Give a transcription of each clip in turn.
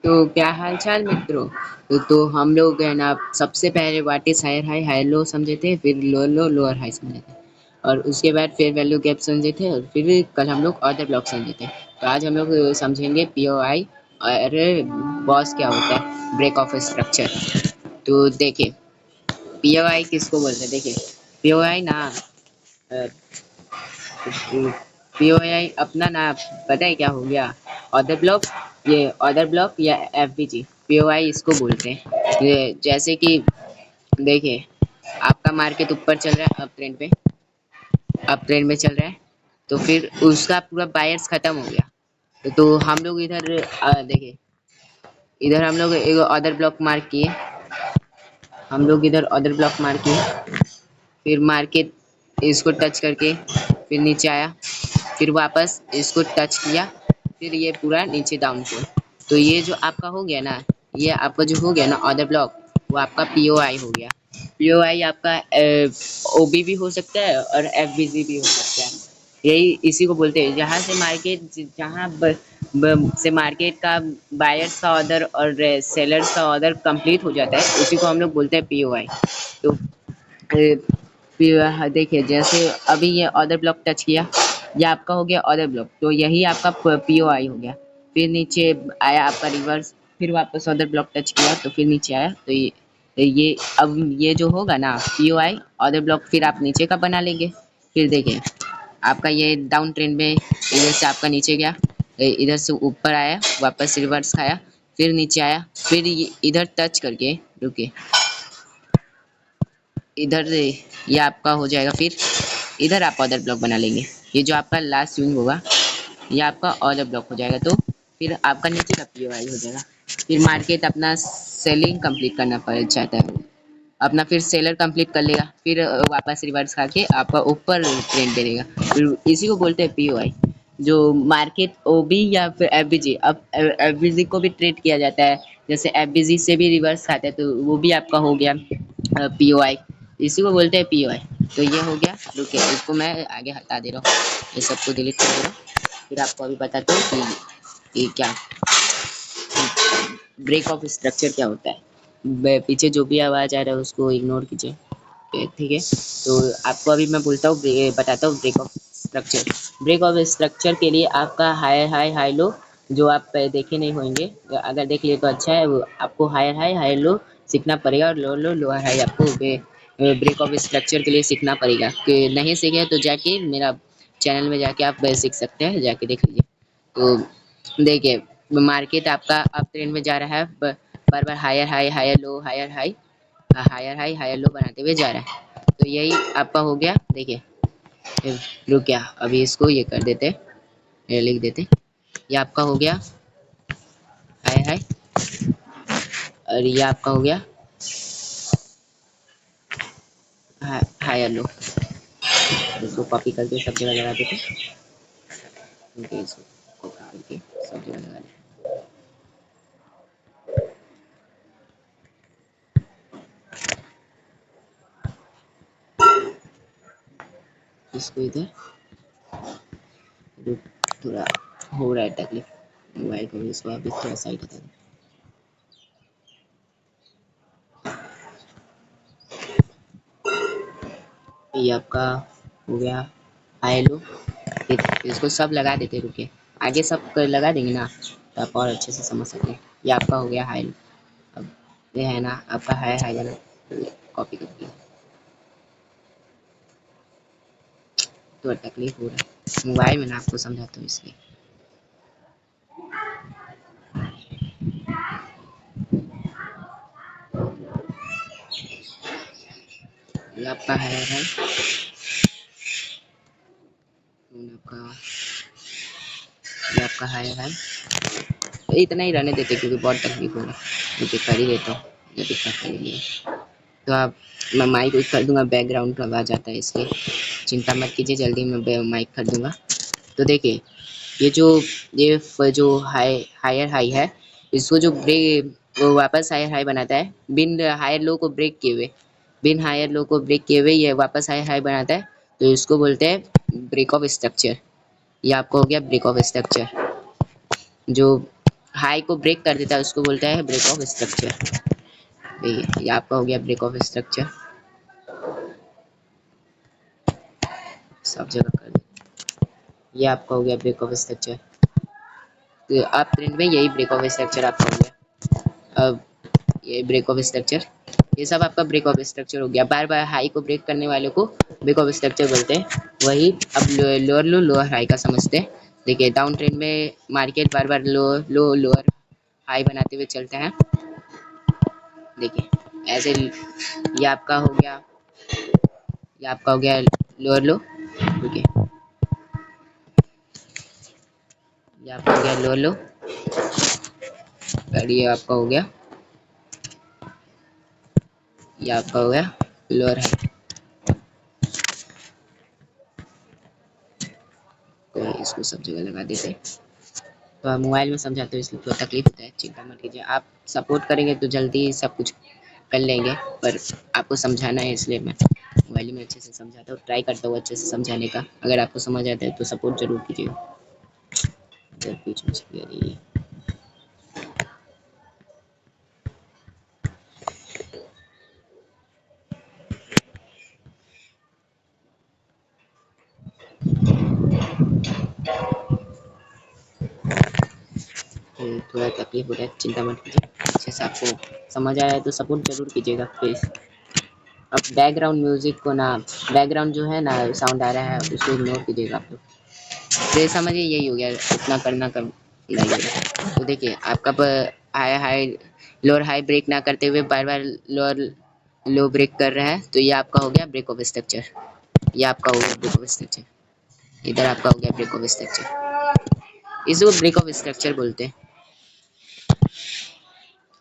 तो क्या हाल चाल मित्रों। तो हम लोग है ना सबसे पहले what is higher high higher low समझे थे, फिर लो लो लोअर हाई समझे थे, और उसके बाद फिर वैल्यू गैप समझे थे, और फिर कल हम लोग ऑर्डर ब्लॉक समझे थे। तो आज हम लोग समझेंगे पीओआई और बॉस क्या होता है, ब्रेक ऑफ स्ट्रक्चर। तो देखिए पीओआई किसको बोलते हैं। देखिए पीओआई ना पीओआई अपना ना पता है क्या हो गया, ऑर्डर ब्लॉक। ये ऑर्डर ब्लॉक या एफबीजी पीओआई इसको बोलते हैं। ये जैसे कि देखिए आपका मार्केट ऊपर चल रहा है, अप ट्रेंड में चल रहा है, तो फिर उसका पूरा बायर्स खत्म हो गया। तो हम लोग इधर देखिए इधर हम लोग एक ऑर्डर ब्लॉक मार्क किए, हम लोग इधर ऑर्डर ब्लॉक मार्क किए, फिर मार्केट इसको टच करके फिर नीचे आया, फिर वापस इसको टच किया, फिर ये पूरा नीचे डाउन किया। तो ये जो आपका हो गया ना, ये आपका जो हो गया ना ऑर्डर ब्लॉक, वो आपका पीओआई हो गया। पीओआई आपका ओबी भी हो सकता है और एफबीजी भी हो सकता है। यही इसी को बोलते हैं, जहाँ से मार्केट जहाँ से मार्केट का बायर्स का ऑर्डर और सेलर्स का ऑर्डर कंप्लीट हो जाता है, उसी को हम लोग बोलते हैं पीओआई। तो फिर देखिए जैसे अभी ये ऑर्डर ब्लॉक टच किया, ये आपका हो गया ऑर्डर ब्लॉक, तो यही आपका पीओआई हो गया। फिर नीचे आया आपका रिवर्स, फिर वापस ऑर्डर ब्लॉक टच किया तो फिर नीचे आया। तो ये अब ये जो होगा ना पीओआई ऑर्डर ब्लॉक, फिर आप नीचे का बना लेंगे। फिर देखिए आपका ये डाउन ट्रेंड में इधर से आपका नीचे गया, इधर से ऊपर आया, वापस रिवर्स खाया, फिर नीचे आया, फिर इधर टच करके रुके, इधर ये आपका हो जाएगा। फिर इधर आप ऑर्डर ब्लॉक बना लेंगे। ये जो आपका लास्ट स्विंग होगा ये आपका ऑर्डर ब्लॉक हो जाएगा। तो फिर आपका नीचे का पीओआई हो जाएगा। फिर मार्केट अपना सेलिंग कंप्लीट करना पड़ चाहता है, अपना फिर सेलर कंप्लीट कर लेगा, फिर वापस रिवर्स खा के आपका ऊपर ट्रेंड करेगा। फिर इसी को बोलते हैं पीओआई। जो मार्केट ओबी या फिर एफबीजी, अब एफबीजी को भी ट्रेड किया जाता है, जैसे एफबीजी से भी रिवर्स खाता है, तो वो भी आपका हो गया पीओआई। इसी को बोलते हैं पीओआई। तो ये हो गया, रुकिए इसको मैं आगे हटा दे रहा हूँ, ये सबको डिलीट कर दे रहा हूँ। फिर आपको अभी बताता हूँ कि क्या ब्रेक ऑफ स्ट्रक्चर क्या होता है। पीछे जो भी आवाज़ आ रहा है उसको इग्नोर कीजिए, ठीक है। तो आपको अभी मैं बोलता हूँ, बताता हूँ break of structure. Break of structure के लिए आपका हायर हाई हाई लो जो आप देखे नहीं होंगे, अगर देख लिए तो अच्छा है। वो आपको हायर हाई हायर लो सीखना पड़ेगा, और लो लो लोअर हाई आपको ब्रेक ऑफ स्ट्रक्चर के लिए सीखना पड़ेगा। कि नहीं सीखे तो जाके मेरा चैनल में जाके आप सीख सकते हैं, जाके देख लीजिए। तो देखिए मार्केट आपका अप ट्रेंड में जा रहा है, बार बार higher high higher low higher high higher high higher low बनाते हुए जा रहा है। तो यही आपका हो गया। देखिए रुक गया, अभी इसको ये कर देते, ये लिख देते, ये आपका हो गया हाय हाय, और ये आपका हो गया हायर लो। इसको कॉपी करके सब जगह लगा देते, क्योंकि इसको कॉपी करके सब जगह लगा देते। इसको इधर रुक, थोड़ा हो रहा है तकलीफ मोबाइल को, इसको अभी थोड़ा साइड हटा दें। ये आपका हो गया हाई लो। इसको सब लगा देते, रुके आगे सब लगा देंगे ना तो आप और अच्छे से समझ सकते हैं। ये आपका हो गया हाई लो। अब ये है ना आपका हाई हाई जाना, कॉपी करके तो तकलीफ हो रहा है मोबाइल में ना, आपको समझाता हूँ इसलिए। ये आपका है आपका, ये आपका है इतना ही रहने देते क्योंकि बहुत तकलीफ हो रहा है, क्योंकि कर ही देता हूँ, ये दिक्कत कर लिए। तो आप मैं माइक कर दूंगा, बैकग्राउंड का आवाज़ आता है इसलिए चिंता मत कीजिए, जल्दी मैं माइक कर दूंगा। तो देखिए ये जो हायर हाई है, इसको जो ब्रेक वो वापस हायर हाई बनाता है, बिन हायर लो को ब्रेक किए हुए, बिन हायर लो को ब्रेक किए हुए ये वापस हायर हाई बनाता है। तो इसको बोलते हैं ब्रेक ऑफ स्ट्रक्चर। ये आपको हो गया ब्रेक ऑफ स्ट्रक्चर। जो हाई को ब्रेक कर देता है उसको बोलता है ब्रेक ऑफ स्ट्रक्चर। ये आपका हो गया ब्रेक ऑफ स्ट्रक्चर। सब जगह कर देते, ये आपका हो गया ब्रेक ऑफ स्ट्रक्चर। तो आप प्रिंट में यही ब्रेक ऑफ स्ट्रक्चर आपका हो गया। अब ये ब्रेक ऑफ स्ट्रक्चर, ये सब आपका ब्रेक ऑफ स्ट्रक्चर हो गया। बार बार हाई को ब्रेक करने वाले को ब्रेक ऑफ स्ट्रक्चर बोलते हैं। वही अब लोअर लो लोअर हाई का समझते हैं। देखिए डाउन ट्रेंड में मार्केट बार बार लो लो लोअर हाई बनाते हुए चलता है। देखिए ऐसे ये आपका हो गया, ये आपका हो गया लोअर लो। ठीक है, ये आपका हो गया लोअर लो और ये आपका हो गया, ये आपका हो गया लोअर हाई। तो इसको सब जगह लगा देते हैं। तो आप मोबाइल में समझाते हो इसलिए थोड़ा तकलीफ होता है, चिंता मत कीजिए। आप सपोर्ट करेंगे तो जल्दी सब कुछ कर लेंगे, पर आपको समझाना है इसलिए मैं मोबाइल में अच्छे से समझाता हूँ, ट्राई करता हूँ अच्छे से समझाने का। अगर आपको समझ आता है तो सपोर्ट जरूर कीजिएगा। इधर बीच में से आ रही है। थोड़ा तकलीफ हो रहा है, चिंता मत कीजिए। अच्छे से आपको समझ आया है तो सपोर्ट जरूर कीजिएगा प्लीज़। अब बैकग्राउंड म्यूजिक को ना, बैकग्राउंड जो है ना साउंड आ रहा है उसको इग्नोर कीजिएगा आप लोग। तो ये समझिए यही हो गया, इतना करना कम लाइए। तो देखिए आपका high high lower high break ना करते हुए बार बार लोअर लो ब्रेक कर रहा है, तो ये आपका हो गया ब्रेक ऑफ स्ट्रक्चर। ये आपका हो गया ब्रेक ऑफ स्ट्रक्चर। इधर आपका हो गया ब्रेक ऑफ स्ट्रक्चर, इसको ब्रेक ऑफ स्ट्रक्चर बोलते हैं।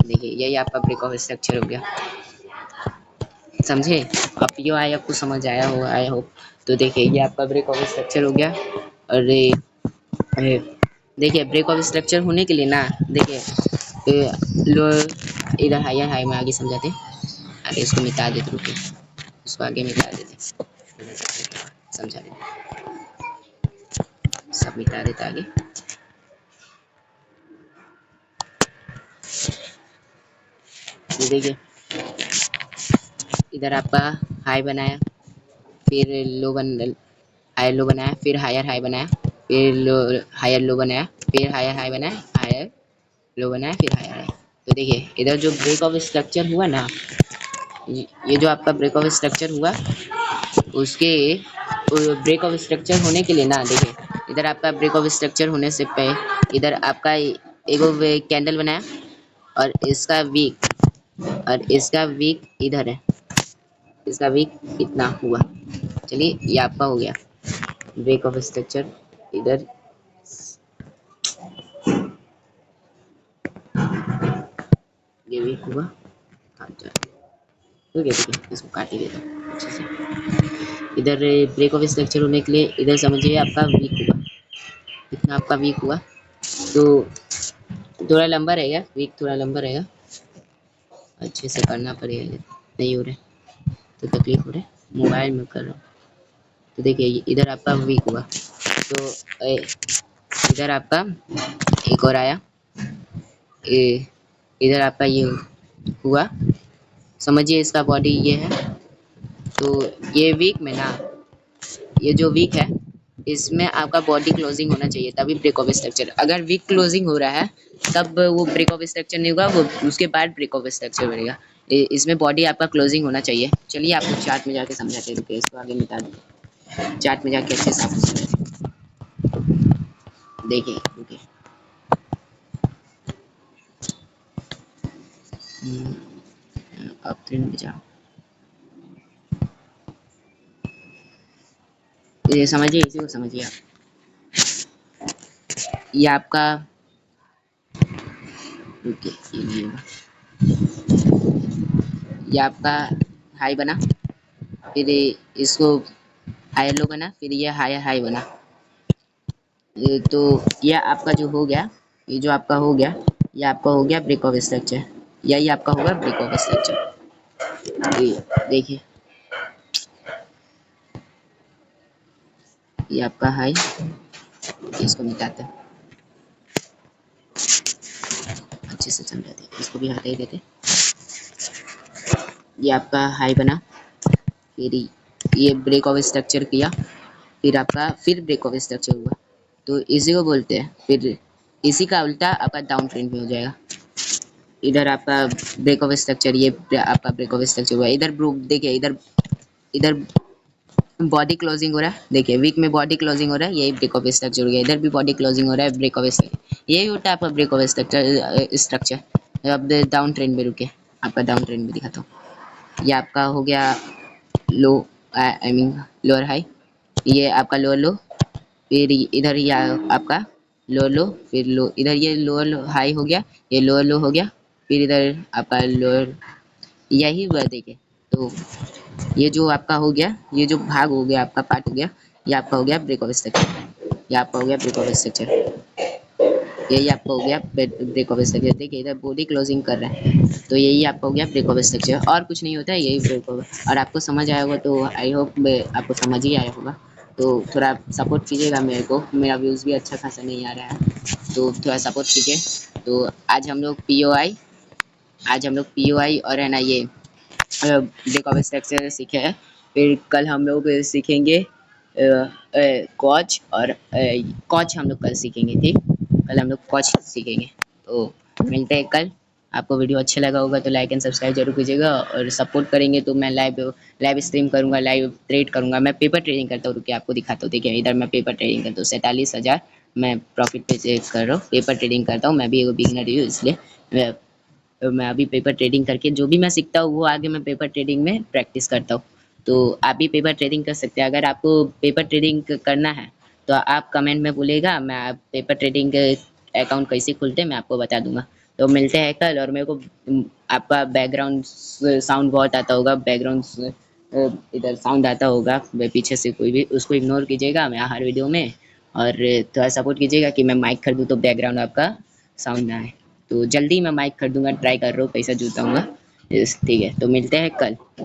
देखिए यही आपका ब्रेक ऑफ स्ट्रक्चर हो गया, समझे? अब यो आई आपको समझ आया हो आई होप। तो देखिए ये आपका ब्रेक ऑफ स्ट्रक्चर हो गया। और ये देखिए ब्रेक ऑफ स्ट्रक्चर होने के लिए ना, देखिए लो इधर हाई हाई में आगे समझाते हैं। आगे इसको मिटा देते, रुकिए इसको आगे मिटा देते, समझा देते, सब मिटा देते आगे। ये देखिए इधर आपका हाई बनाया, फिर लो बन हायर लो बनाया, फिर हायर हाई बनाया, फिर लो हायर लो बनाया, फिर हायर हाई बनाया, हायर लो बनाया, फिर हायर हाई। तो देखिए इधर जो ब्रेक ऑफ स्ट्रक्चर हुआ ना, ये जो आपका ब्रेक ऑफ स्ट्रक्चर हुआ, उसके ब्रेक ऑफ स्ट्रक्चर होने के लिए ना, देखिए इधर आपका ब्रेक ऑफ स्ट्रक्चर होने से पहले इधर आपका एक कैंडल बनाया और इसका वीक, और इसका वीक इधर है, इसका वीक कितना हुआ। चलिए ये आपका हो गया ब्रेक ऑफ स्ट्रक्चर। इधर ये वीक हुआ। अच्छा ठीक है, ठीक है इसको काट ही देता हूँ अच्छे से। इधर ब्रेक ऑफ स्ट्रक्चर होने के लिए इधर समझिए आपका वीक हुआ, कितना आपका वीक हुआ। तो थोड़ा लंबा रहेगा वीक, थोड़ा लंबा रहेगा, अच्छे से करना पड़ेगा, नहीं हो रहा है तो तकलीफ हो रहा है, मोबाइल में कर रहा हूँ। तो देखिए इधर आपका वीक हुआ, तो इधर आपका एक और आया, इधर आपका ये हुआ, समझिए इसका बॉडी ये है। तो ये वीक में ना, ये जो वीक है इसमें आपका बॉडी क्लोजिंग होना चाहिए तभी ब्रेक ऑफ स्ट्रक्चर। अगर वीक क्लोजिंग हो रहा है तब वो ब्रेक ऑफ स्ट्रक्चर नहीं होगा, वो उसके बाद ब्रेक ऑफ स्ट्रक्चर बनेगा। इसमें बॉडी आपका क्लोजिंग होना चाहिए। चलिए आपको चार्ट में जाके समझाते हैं, रुपये इसको आगे मिटा दें, चार्ट में जाके अच्छे से आपको समझाते हैं। देखिए रुकिए, अब ट्रेंड पे जाओ, ये समझिए, इसी को समझिए आप। ये आपका रुकिए, ये नहीं होगा, ये आपका हाई बना, फिर इसको हाई लो बना, फिर ये हाई हाई बना। तो ये आपका जो हो गया, ये जो आपका हो गया, ये आपका हो गया ब्रेक ऑफ स्ट्रक्चर, यही आपका होगा ब्रेक ऑफ स्ट्रक्चर। देखिए ये आपका हाई, इसको मिटाते हैं, अच्छे से समझाते हैं। इसको भी हटा ही देते। ये आपका हाई बना, फिर ये ब्रेक ऑफ स्ट्रक्चर किया, फिर आपका फिर ब्रेक ऑफ स्ट्रक्चर हुआ, तो इसी को बोलते हैं। फिर इसी का उल्टा आपका डाउन ट्रेंड में हो जाएगा। इधर आपका ब्रेक ऑफ स्ट्रक्चर, ये आपका ब्रेक ऑफ स्ट्रक्चर हुआ। इधर देखिए, इधर इधर बॉडी क्लोजिंग हो रहा है, देखिए वीक में बॉडी क्लोजिंग हो रहा है, यही ब्रेक ऑफ स्ट्रक्चर हो गया। इधर भी बॉडी क्लोजिंग हो रहा है, ब्रेक ऑफ स्ट्रक्चर, यही होता है आपका ब्रेक ऑफ स्ट्रक्चर। अब डाउन ट्रेंड में रुके, आपका डाउन ट्रेंड में दिखाता हूँ। ये आपका हो गया लो, आई मीन लोअर हाई, ये आपका लोअर लो, फिर इधर ये आपका लोअर लो, फिर लो, इधर ये लोअर हाई हो गया, ये लोअर लो हो गया, फिर इधर आपका लोअर, यही हुआ देखिए। तो ये जो आपका हो गया, ये जो भाग हो गया, आपका पार्ट हो गया, ये आपका हो गया ब्रेक ऑफ स्ट्रक्चर, ये आपका हो गया ब्रेक ऑफ स्ट्रक्चर, यही आपका हो गया ब्रेक ऑफ स्ट्रक्चर। देखिए इधर बॉडी क्लोजिंग कर रहा है, तो यही आपका हो गया ब्रेक ऑफ स्ट्रक्चर, और कुछ नहीं होता है, यही ब्रेक ऑफ। और आपको समझ आया होगा, तो आई होप आपको समझ ही आया होगा। तो थोड़ा सपोर्ट कीजिएगा मेरे को, मेरा व्यूज़ भी अच्छा खासा नहीं आ रहा है, तो थोड़ा सपोर्ट कीजिए। तो आज हम लोग पीओआई और है ना ये ब्रेक ऑफ स्ट्रक्चर सीखे हैं। फिर कल हम लोग सीखेंगे कॉच, और कॉच हम लोग कल सीखेंगे, ठीक। कल हम लोग कॉच सीखेंगे। तो मिलते हैं कल। आपको वीडियो अच्छा लगा होगा तो लाइक एंड सब्सक्राइब जरूर कीजिएगा, और सपोर्ट करेंगे तो मैं लाइव स्ट्रीम करूँगा, लाइव ट्रेड करूँगा। मैं पेपर ट्रेडिंग करता हूँ, रुकिए आपको दिखाता हूँ। देखिए इधर मैं पेपर ट्रेडिंग करता हूँ, 47,000 मैं प्रॉफिट पे कर रहा हूँ, पेपर ट्रेडिंग करता हूँ। मैं भी एक बिगिनर हूँ, इसलिए मैं अभी पेपर ट्रेडिंग करके जो भी मैं सीखता हूँ वो आगे मैं पेपर ट्रेडिंग में प्रैक्टिस करता हूँ। तो आप भी पेपर ट्रेडिंग कर सकते हैं। अगर आपको पेपर ट्रेडिंग करना है तो आप कमेंट में बोलिएगा, मैं आप पेपर ट्रेडिंग अकाउंट कैसे खुलते हैं मैं आपको बता दूंगा। तो मिलते हैं कल। और मेरे को आपका बैकग्राउंड साउंड बहुत आता होगा, बैकग्राउंड इधर साउंड आता होगा पीछे से, कोई भी उसको इग्नोर कीजिएगा मैं हर वीडियो में। और थोड़ा सपोर्ट कीजिएगा कि मैं माइक खरीदूँ तो बैकग्राउंड आपका साउंड ना आए। तो जल्दी मैं माइक खरीदूंगा, ट्राई कर रहा हूँ, पैसा जुटाऊंगा। ठीक है, तो मिलते हैं कल।